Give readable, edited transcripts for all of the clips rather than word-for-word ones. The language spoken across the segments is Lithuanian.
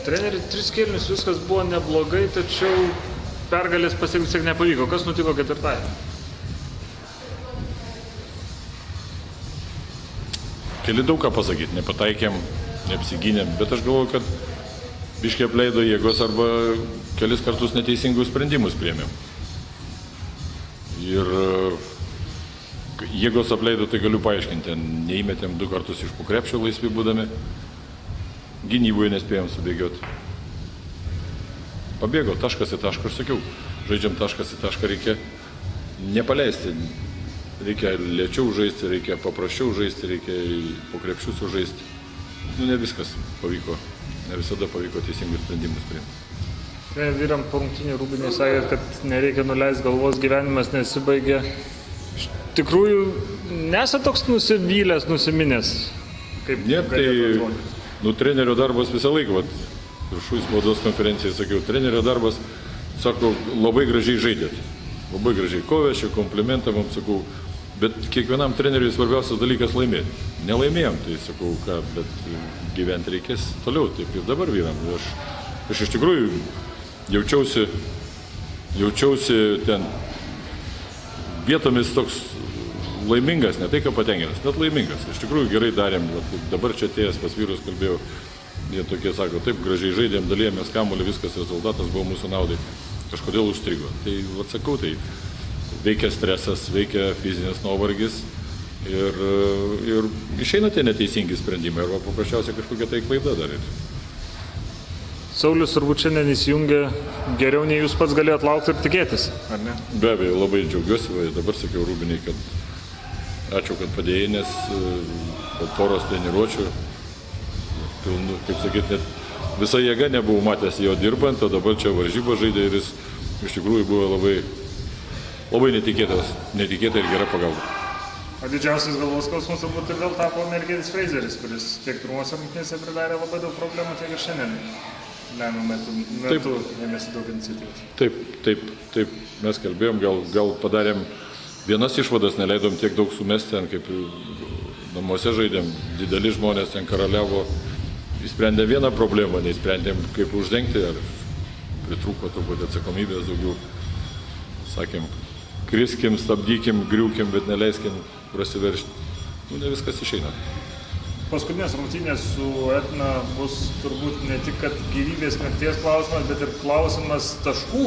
Treneri, 3 kėlinius viskas buvo neblogai, tačiau pergalės pasiekti vis tiek nepavyko. Kas nutiko ketvirtajame? Keli daug ką pasakyti, nepataikėm, neapsigynėm, bet aš galvoju, kad biškiai apleido jėgos arba kelis kartus neteisingus sprendimus priėmėm. Ir jėgos apleido, tai galiu paaiškinti, neįmetėm 2 kartus iš po krepšio laisvi būdami, gynyboje nespėjom subėgioti. Pabėgo taškas į tašką, aš sakiau, žaidžiam taškas į tašką, reikia nepaleisti. Reikia lėčiau žaisti, reikia paprasčiau žaisti, reikia po krepšius sužaisti. Ne viskas pavyko, ne visada pavyko teisingus sprendimus priimti. Vyram po rungtynių Rūbinė sakė, kad nereikia nuleisti galvos, gyvenimas nesibaigė. Iš tikrųjų, nesat toks nusivylęs, nusiminęs? Ne, tai trenerio darbas visą laiką, viršui spaudos konferencijai sakiau, trenerio darbas, sako, labai gražiai žaidėt. Labai gražiai kovėšė, komplimentą mums sakau, bet kiekvienam treneriui svarbiausias dalykas laimėti. Nelaimėjom, tai sakau, ką, bet gyventi reikės toliau, taip ir dabar vyram. Aš iš tikrųjų jaučiausi ten vietomis toks laimingas, ne tai, kad patenkinęs, net laimingas. Iš tikrųjų gerai darėm, dabar čia atėjęs pas vyrus kalbėjau, jie tokie sako, taip gražiai žaidėm, dalėjomės kamuolį, viskas rezultatas buvo mūsų naudai. Kažkodėl užstrigo. Tai atsakau, tai veikia stresas, veikia fizinis nuovargis ir išeina tie neteisingi sprendimai arba paprasčiausiai kažkokia tai klaida dar. Saulius turbūt šiandien įsijungė geriau nei jūs pats galėjot laukti ir tikėtis, ar ne? Be abejo, labai džiaugiuosi, dabar sakiau Rūbiniai, kad ačiū, kad padėjai, nes po poros treniruočių, pilnu, kaip sakyti, net visa jėga nebuvau matęs jo dirbant, o dabar čia varžybą žaidė ir jis iš tikrųjų buvo labai netikėta ir gera pagalba. O didžiausias galvos skausmas turbūt ir vėl tapo amerikietis Frazeris, kuris tiek pirmose rungtynėse pridarė labai daug problemų, tiek ir šiandien lemiamų metu ėmėsi daug iniciatyvos. Taip, mes kalbėjom, gal padarėm vienas išvadas, neleidom tiek daug sumesti, kaip namuose žaidėm, dideli žmonės ten karaliavo. Įsprendėm vieną problemą, neįsprendėm kaip uždengti, ar pritrūko truputį atsakomybės daugiau. Sakėm, kriskim, stabdykim, griūkim, bet neleiskim prasiveršti. Ne viskas išeina. Paskutinės rungtynės su Etna bus turbūt ne tik kad gyvybės mirties klausimas, bet ir klausimas taškų.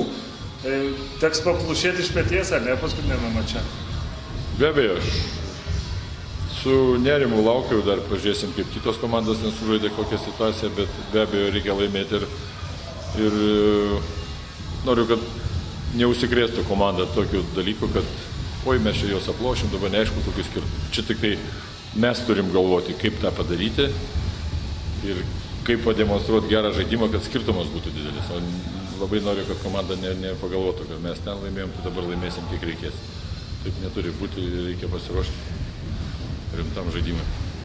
Teks paplušėti iš peties, ar ne paskutinėme mače? Be abejo, aš su nerimu laukiau, dar pažiūrėsim, kaip kitos komandos nesužaidė kokią situaciją, bet be abejo reikia laimėti ir noriu, kad neužsikrėstų komanda tokių dalykų, kad oi mes čia jos aplošim, dabar neaišku kokius skirtumus. Čia tik tai mes turim galvoti, kaip tą padaryti ir kaip pademonstruoti gerą žaidimą, kad skirtumas būtų didelis. O labai noriu, kad komanda nepagalvotų, kad mes ten laimėjom, tai dabar laimėsim kiek reikės. Taip neturi būti, reikia pasiruošti rimtam žaidimui.